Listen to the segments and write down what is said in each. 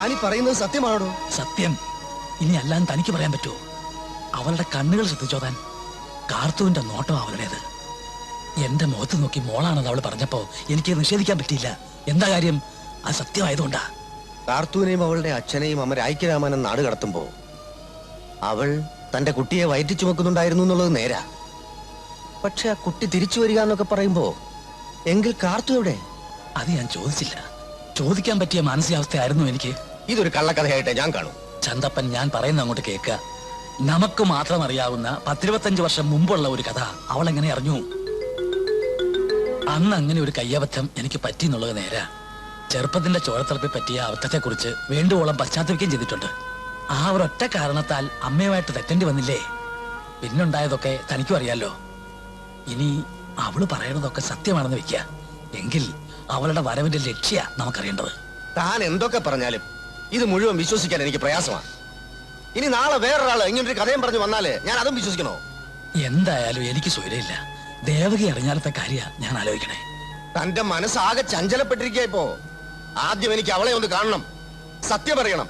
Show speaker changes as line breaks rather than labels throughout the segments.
അനി പറയുന്നത് സത്യമാണോ?
സത്യം. ഇനി അല്ലാന്ന് തനിക്ക് പറയാൻ പറ്റുമോ? അവളുടെ കണ്ണുകൾ ശ്രദ്ധിച്ചോതാൻ. കാർത്തുവിന്റെ നോട്ടം അവളുടേത്. എന്റെ മുഖത്ത് നോക്കി മോളാണെന്ന് അവൾ പറഞ്ഞപ്പോ എനിക്ക് നിഷേധിക്കാൻ പറ്റിയില്ല. എന്താ കാര്യം? അത് സത്യമായതുകൊണ്ടാ.
കാർത്തൂനെയും അവളുടെ അച്ഛനെയും അമര ഐക്യരാമാനം നാട് കടത്തുമ്പോ അവൾ തന്റെ കുട്ടിയെ വയറ്റി ചുമക്കുന്നുണ്ടായിരുന്നു എന്നുള്ളത് നേരാ. പക്ഷെ ആ കുട്ടി തിരിച്ചു വരിക എന്നൊക്കെ പറയുമ്പോ എങ്കിൽ കാർത്തു എവിടെ?
അത് ഞാൻ ചോദിച്ചില്ല. ചോദിക്കാൻ പറ്റിയ മാനസികാവസ്ഥയായിരുന്നു എനിക്ക്.
ഇതൊരു കള്ളക്കഥയായിട്ട് ഞാൻ കാണും.
ചന്തപ്പൻ, ഞാൻ പറയുന്ന അങ്ങോട്ട് കേൾക്കുക. നമുക്ക് മാത്രം അറിയാവുന്ന 10-25 വർഷം മുമ്പുള്ള ഒരു കഥ അവൾ എങ്ങനെ അറിഞ്ഞു? അന്ന് അങ്ങനെ ഒരു കയ്യബദ്ധം എനിക്ക് പറ്റി എന്നുള്ളത് നേരാ. ചെറുപ്പത്തിന്റെ ചോരത്തിളപ്പിൽ പറ്റിയ അബദ്ധത്തെക്കുറിച്ച് വേണ്ടുവോളം പശ്ചാത്തപിക്കുകയും ചെയ്തിട്ടുണ്ട്. ആ ഒരൊറ്റ കാരണത്താൽ അമ്മയുമായിട്ട് തെറ്റേണ്ടി വന്നില്ലേ? പിന്നുണ്ടായതൊക്കെ തനിക്കും അറിയാലോ. ഇനി അവള് പറയണതൊക്കെ സത്യമാണെന്ന് വെക്കുക. എങ്കിൽ അവളുടെ വരവിന്റെ ലക്ഷ്യ നമുക്കറിയേണ്ടത്.
താൻ എന്തൊക്കെ പറഞ്ഞാലും ഇത് മുഴുവൻ വിശ്വസിക്കാൻ എനിക്ക് പ്രയാസമാണ്. ഇനി നാളെ വേറൊരാള് ഇങ്ങനൊരു കഥയും പറഞ്ഞു വന്നാല് ഞാൻ അതും വിശ്വസിക്കണോ?
എന്തായാലും എനിക്ക് സ്വൈരയില്ല. ദേവകി അറിഞ്ഞാലത്തെ കാര്യ ഞാൻ ആലോചിക്കണേ.
തന്റെ മനസ്സാകെ ചഞ്ചലപ്പെട്ടിരിക്കുക. ഇപ്പോ ആദ്യം എനിക്ക് അവളെ ഒന്ന് കാണണം, സത്യം അറിയണം.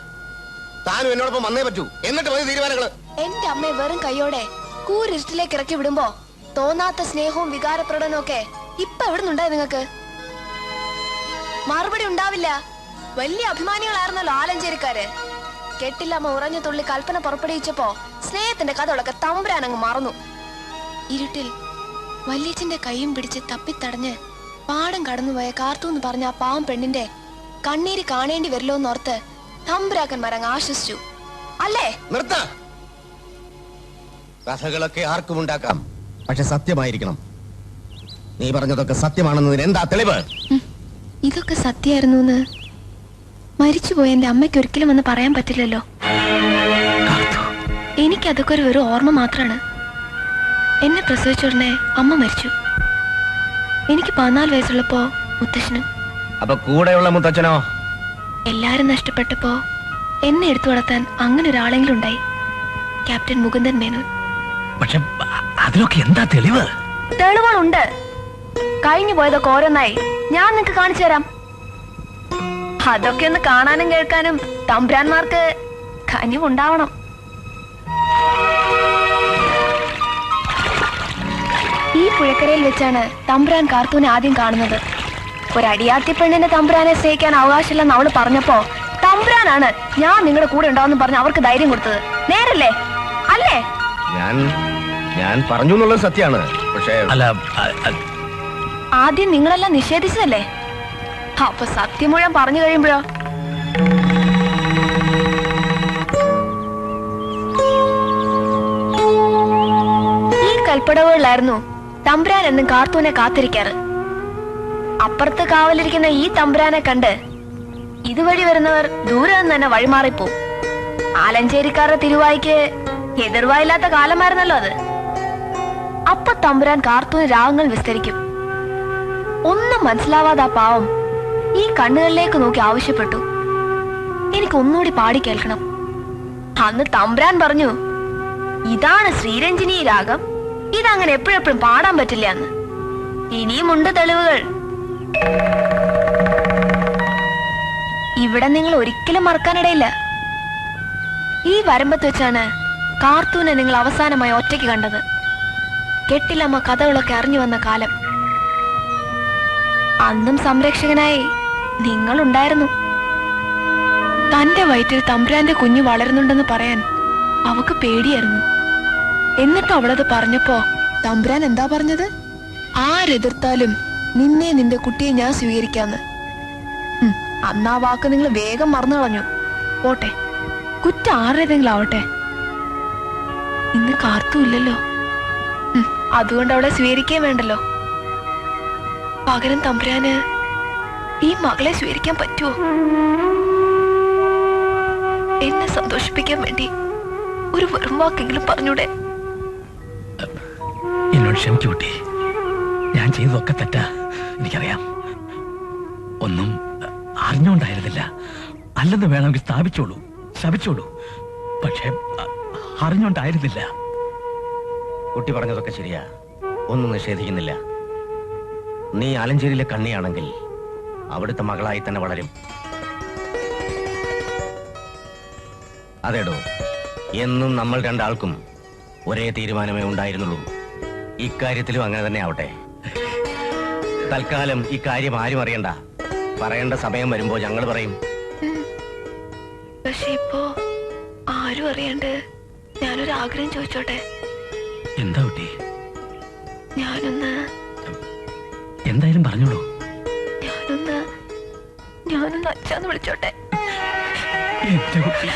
താനും എന്നോടൊപ്പം വന്നേ പറ്റൂ. എന്നിട്ട് മതി തീരുമാനങ്ങള്.
എന്റെ അമ്മയെ വെറും കൈയോടെ കൂരിരുട്ടിലേക്ക് ഇറക്കി വിടുമ്പോ തോന്നാത്ത സ്നേഹവും വികാരപ്രകടനവും ഒക്കെ ഇപ്പൊ എവിടെ നിന്നുണ്ടായി നിങ്ങൾക്ക്? മറുപടി ഉണ്ടാവില്ല. വലിയ അഭിമാനികളായിരുന്നല്ലോ ആലഞ്ചേരിക്കാര്. കെട്ടില്ലമ്മ ഉറഞ്ഞു തുള്ളി കൽപ്പന പുറപ്പെടുവിച്ചപ്പോ സ്നേഹത്തിന്റെ കഥകളൊക്കെ തമ്പുരാൻ അങ്ങ് മറന്നു. ഇരുട്ടിൽ വല്യച്ഛന്റെ കൈയും പിടിച്ച് തപ്പിത്തടഞ്ഞ് പാടം കടന്നുപോയ കാർത്തൂന്ന് പറഞ്ഞ ആ പാവം പെണ്ണിന്റെ കണ്ണീര് കാണേണ്ടി വരില്ലോ എന്നോർത്ത് തമ്പുരാക്കന്മാരങ്ങ് ആശ്വസിച്ചു അല്ലേ?
നിർത്ത. കഥകളൊക്കെ ആർക്കും ഉണ്ടാക്കാം, പക്ഷെ സത്യമായിരിക്കണം. നീ പറഞ്ഞതൊക്കെ സത്യമാണെന്നതിന് എന്താ തെളിവ്?
ഇതൊക്കെ സത്യമായിരുന്നു മരിച്ചുപോയ എന്റെ അമ്മയ്ക്ക് ഒരിക്കലും ഒന്ന് പറയാൻ പറ്റില്ലല്ലോ. എനിക്കതൊക്കെ ഒരു വെറും ഓർമ്മ മാത്രമാണ്. എന്നെ പ്രസവിച്ച ഉടനെ അമ്മ മരിച്ചു. എനിക്ക് 14 വയസ്സുള്ളപ്പോ മുത്തശ്ശനും.
അപ്പൊ കൂടെയുള്ള മുത്തച്ഛനോ?
എല്ലാരും നഷ്ടപ്പെട്ടപ്പോ എന്നെ എടുത്തു വളർത്താൻ അങ്ങനെ ഒരാളെങ്കിലും ഉണ്ടായി. ക്യാപ്റ്റൻ മുകുന്ദൻ മേനോൻ.
പക്ഷെ അതിലൊക്കെ എന്താ തെളിവ്?
തെളിവുകളുണ്ട്. കഴിഞ്ഞു പോയതൊക്കെ ഓരോന്നായി ഞാൻ നിങ്ങക്ക് കാണിച്ചു തരാം. അതൊക്കെ ഒന്ന് കാണാനും കേൾക്കാനും തമ്പുരാന്മാർക്ക് കനിവുണ്ടാവണം. ഈ പുഴക്കരയിൽ വെച്ചാണ് തമ്പുരാൻ കാർത്തൂനെ ആദ്യം കാണുന്നത്. ഒരടിയാത്തി പെണ്ണിന്റെ തമ്പുരാനെ സ്നേഹിക്കാൻ അവകാശമില്ലെന്ന് അവള് പറഞ്ഞപ്പോ തമ്പുരാനാണ് ഞാൻ നിങ്ങളുടെ കൂടെ ഉണ്ടാവെന്ന് പറഞ്ഞ് അവർക്ക് ധൈര്യം കൊടുത്തത്. നേരല്ലേ? അല്ലേ?
ഞാൻ പറഞ്ഞു എന്നുള്ളത് സത്യമാണ്. പക്ഷേ
അല്ല,
ആദ്യം നിങ്ങളെല്ലാം നിഷേധിച്ചതല്ലേ? അപ്പൊ സത്യം മുഴുവൻ പറഞ്ഞു കഴിയുമ്പോഴോ? ഈ കൽപ്പടവുകളിലായിരുന്നു തമ്പുരാൻ എന്നും കാർത്തൂനെ കാത്തിരിക്കാറ്. അപ്പുറത്ത് കാവലിരിക്കുന്ന ഈ തമ്പുരാനെ കണ്ട് ഇതുവഴി വരുന്നവർ ദൂരെ നിന്ന് തന്നെ വഴിമാറിപ്പോവും. ആലഞ്ചേരിക്കാരുടെ തിരുവായിക്ക് എതിർവായില്ലാത്ത കാലമായിരുന്നല്ലോ അത്. അപ്പൊ തമ്പുരാൻ കാർത്തൂന് രാഗങ്ങൾ വിസ്തരിക്കും. ഒന്നും മനസ്സിലാവാതെ ആ പാവം ഈ കണ്ണുകളിലേക്ക് നോക്കി ആവശ്യപ്പെട്ടു, എനിക്ക് ഒന്നുകൂടി പാടി കേൾക്കണം. അന്ന് തമ്പുരാൻ പറഞ്ഞു, ഇതാണ് ശ്രീരഞ്ജിനി രാഗം, ഇതങ്ങനെ എപ്പോഴെപ്പോഴും പാടാൻ പറ്റില്ല എന്ന്. ഇനിയുമുണ്ട് തെളിവുകൾ. ഇവിടെ നിങ്ങൾ ഒരിക്കലും മറക്കാനിടയില്ല. ഈ വരമ്പത്ത് വെച്ചാണ് കാർത്തൂനെ നിങ്ങൾ അവസാനമായി ഒറ്റയ്ക്ക് കണ്ടത്. കെട്ടിലമ്മ കഥകളൊക്കെ അറിഞ്ഞു വന്ന കാലം. അന്നും സംരക്ഷകനായി നിങ്ങളുണ്ടായിരുന്നു. തന്റെ വയറ്റിൽ തമ്പുരാന്റെ കുഞ്ഞു വളരുന്നുണ്ടെന്ന് പറയാൻ അവക്ക് പേടിയായിരുന്നു. എന്നിട്ട് അവളത് പറഞ്ഞപ്പോ തമ്പുരാൻ എന്താ പറഞ്ഞത്? ആരെതിർത്താലും നിന്നെ നിന്റെ കുട്ടിയെ ഞാൻ സ്വീകരിക്കാന്ന്. അന്നാ വാക്ക് നിങ്ങൾ വേഗം മറന്നു കളഞ്ഞു. പോട്ടെ, കുറ്റം ആരുടേതെങ്കിലും ആവട്ടെ. ഇന്ന് കാർത്തുമില്ലല്ലോ, അതുകൊണ്ട് അവളെ സ്വീകരിക്കാൻ വേണ്ടല്ലോ. പകരം തമ്പുരാന് ഈ മകളെ സ്വീകരിക്കാൻ പറ്റുമോ? എന്നെ സന്തോഷിപ്പിക്കാൻ വേണ്ടി ഒരു വെറും വാക്കെങ്കിലും പറഞ്ഞൂടെ?
എന്നോട് ക്ഷമിക്കൂട്ടി. ഞാൻ ചെയ്തതൊക്കെ തെറ്റാ, എനിക്കറിയാം. ഒന്നും അറിഞ്ഞുകൊണ്ടായിരുന്നില്ല. അല്ലെന്ന് വേണമെങ്കിൽ സ്ഥാപിച്ചോളൂ, ശപിച്ചോളൂ. പക്ഷെ അറിഞ്ഞുകൊണ്ടായിരുന്നില്ല.
കുട്ടി പറഞ്ഞതൊക്കെ ശരിയാ, ഒന്നും നിഷേധിക്കുന്നില്ല. നീ ആലഞ്ചേരിയിലെ കണ്ണിയാണെങ്കിൽ അവിടുത്തെ മകളായി തന്നെ വളരും. അതേടോ, എന്നും നമ്മൾ രണ്ടാൾക്കും ഒരേ തീരുമാനമേ ഉണ്ടായിരുന്നുള്ളൂ. ഇക്കാര്യത്തിലും അങ്ങനെ തന്നെ ആവട്ടെ. തൽക്കാലം ഇക്കാര്യം ആരും അറിയണ്ട. പറയേണ്ട സമയം വരുമ്പോ ഞങ്ങൾ പറയും.
പക്ഷെ ഇപ്പോ ആരും അറിയണ്ട്. ഞാനൊരു ആഗ്രഹം ചോദിച്ചോട്ടെ?
എന്താ കുട്ടി?
ഞാനൊന്ന്
എന്തായാലും പറഞ്ഞോളൂ.
ഞാനൊന്ന് അച്ഛന്ന് വിളിച്ചോട്ടെ?
എന്റെ കുട്ടി.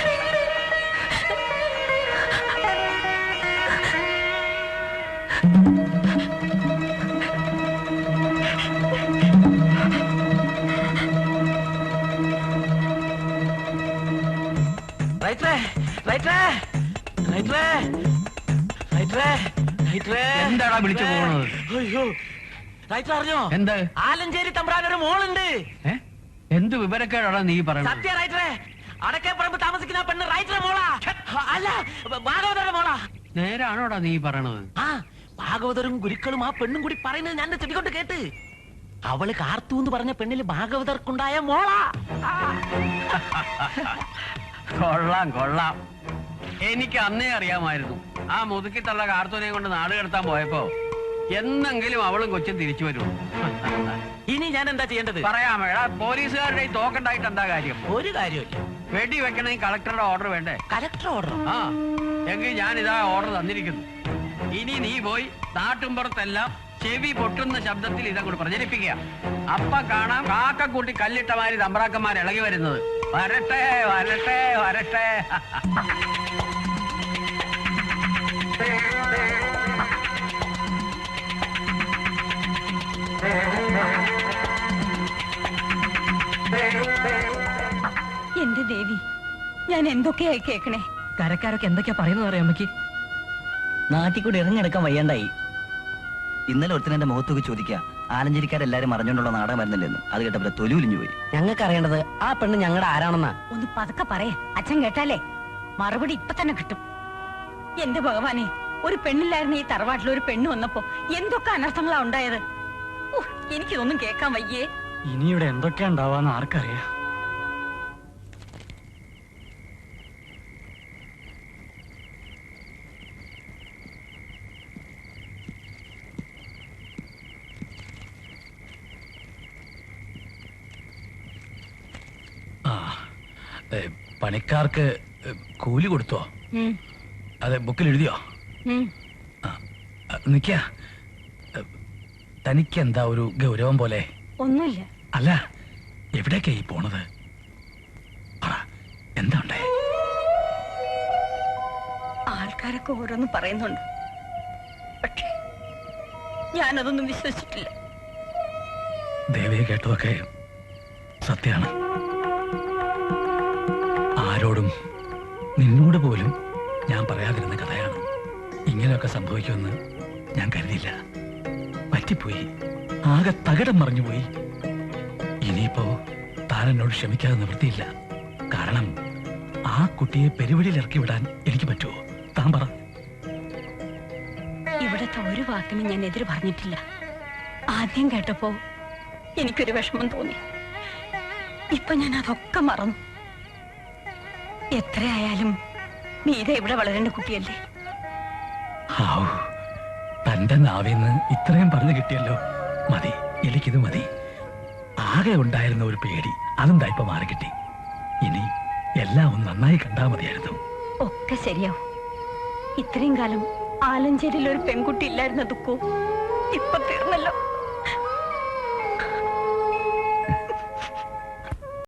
എന്താടാ വിളിച്ചു പോകണത്?
അറിഞ്ഞോ?
എന്ത്?
ആലഞ്ചേരി തമ്പ്രാനൊരു മോളുണ്ട്.
എന്ത് വിവരക്കേടാ നീ പറയുന്നത്?
സത്യ റൈറ്ററെ, അടക്കേപ്പറമ്പ് താമസിക്കുന്ന പെണ്ണ് റൈറ്ററെ മോളാ. അല്ല, ഭാഗവതരുടെ മോളാ.
നേരാണോടാ നീ പറയണത്?
ആ, ഭാഗവതരും ഗുരുക്കളും ആ പെണ്ണും കൂടി പറയുന്നത് ഞാൻ ചെവികൊണ്ട് കേട്ട്. അവള് കാർത്തു എന്ന് പറഞ്ഞ പെണ്ണില് ഭാഗവതർക്കുണ്ടായ മോളാ.
കൊള്ളാം കൊള്ളാം. എനിക്ക് അന്നേ അറിയാമായിരുന്നു. ആ മുതുക്കിത്തള്ള കാർത്തൂനെ കൊണ്ട് നാട് കടത്താൻ പോയപ്പോ എന്നെങ്കിലും അവളും കൊച്ചും തിരിച്ചു വരും.
ഇനി ഞാൻ എന്താ ചെയ്യേണ്ടത്?
പറയാമേടാ, പോലീസുകാരുടെ ഈ തോക്കുണ്ടായിട്ട് എന്താ കാര്യം?
ഒരു കാര്യമില്ല.
വെടി വെക്കണമെങ്കിൽ കളക്ടറുടെ ഓർഡർ വേണ്ടേ?
Collector order?
ആ, എങ്കിൽ ഞാൻ ഇതാ ഓർഡർ തന്നിരിക്കുന്നു. ഇനി നീ പോയി നാട്ടുമ്പുറത്തെല്ലാം ചെവി പൊട്ടുന്ന ശബ്ദത്തിൽ ഇതങ്ങോട്ട് പ്രചരിപ്പിക്കുക. അപ്പ കാണാം കാക്കക്കൂട്ടി കല്ലിട്ടമാരി തമ്പ്രാക്കന്മാർ ഇളകി വരുന്നത്. വരട്ടെ വരട്ടെ വരട്ടെ.
എന്റെ ദേവി, ഞാൻ എന്തൊക്കെയായി കേക്കണേ?
കരക്കാരൊക്കെ എന്തൊക്കെയാ പറയുന്നത് അറിയാം അമ്മയ്ക്ക്. നാട്ടിൽ കൂടി ഇറങ്ങിയെടുക്കാൻ വയ്യാണ്ടായി. ഇന്നലെ ഒരുത്തനെ എന്റെ മുഖത്തൊക്കെ ചോദിക്കുക, ആലഞ്ചേരിക്കാരെല്ലാരും അറിഞ്ഞോണ്ടുള്ള നാടകം വരുന്നില്ലെന്ന്. അത് കേട്ടപ്പോ തൊലിയുലിഞ്ഞു പോയി.
ഞങ്ങൾക്ക് അറിയേണ്ടത് ആ പെണ്ണ് ഞങ്ങളുടെ ആരാണെന്നാ.
ഒന്ന് പതുക്കെ പറയേ, അച്ഛൻ കേട്ടാലേ മറുപടി ഇപ്പൊ തന്നെ കിട്ടും. എന്റെ ഭഗവാനെ, ഒരു പെണ്ണില്ലായിരുന്നു ഈ തറവാട്ടിൽ. ഒരു പെണ്ണ് വന്നപ്പോ എന്തൊക്കെ അനർത്ഥങ്ങളാ ഉണ്ടായത്. എനിക്കിതൊന്നും കേൾക്കാൻ വയ്യേ.
ഇനി ഇവിടെ എന്തൊക്കെയാ ഉണ്ടാവാന്ന് ആർക്കറിയാം. പണിക്കാർക്ക് കൂലി കൊടുത്തോ? അതെ, ബുക്കിൽ എഴുതിയോ? നിക്ക, തനിക്കെന്താ ഒരു ഗൗരവം പോലെ?
ഒന്നുമില്ല.
അല്ല, എവിടേക്കാ ഈ പോണത്? എന്താ ഉണ്ടേ?
ആൾക്കാരൊക്കെ ഓരോന്ന് പറയുന്നുണ്ട്, പക്ഷേ ഞാനതൊന്നും വിശ്വസിച്ചിട്ടില്ല.
ദേവിയെ കേട്ടതൊക്കെ സത്യാണ്. ആരോടും, നിന്നോട് പോലും ഞാൻ പറയാതിരുന്ന കഥയാണ്. ഇങ്ങനെയൊക്കെ സംഭവിക്കുമെന്ന് ഞാൻ കരുതിയില്ല. പറ്റിപ്പോയി, ആകെ തകിടം മറിഞ്ഞുപോയി. ഇനിയിപ്പോ താൻ എന്നോട് ക്ഷമിക്കാതെ നിവൃത്തിയില്ല. കാരണം ആ കുട്ടിയെ പെരുവഴിയിൽ ഇറക്കി വിടാൻ എനിക്ക് പറ്റുമോ? താൻ പറ.
ഇവിടത്തെ ഒരു വാക്കിനും ഞാൻ എതിര് പറഞ്ഞിട്ടില്ല. ആദ്യം കേട്ടപ്പോ എനിക്കൊരു വിഷമം തോന്നി. ഇപ്പൊ ഞാൻ അതൊക്കെ മറന്നു. എത്രയായാലും മീത ഇവിടെ വളരേണ്ട കുട്ടിയല്ലേ.
തന്റെ നാവിന്ന് ഇത്രയും പറഞ്ഞു കിട്ടിയല്ലോ. മതി, എനിക്കിത് മതി. ആകെ ഉണ്ടായിരുന്ന ഒരു പേടി, അതും ഇപ്പൊ മാറി കിട്ടി. ഇനി എല്ലാം ഒന്ന് നന്നായി കണ്ടാ മതിയായിരുന്നു.
ഒക്കെ ശരിയാവും. ഇത്രയും കാലം ആലഞ്ചേരിയിൽ ഒരു പെൺകുട്ടി ഇല്ലായിരുന്ന ദുഃഖവും ഇപ്പൊ തീർന്നല്ലോ.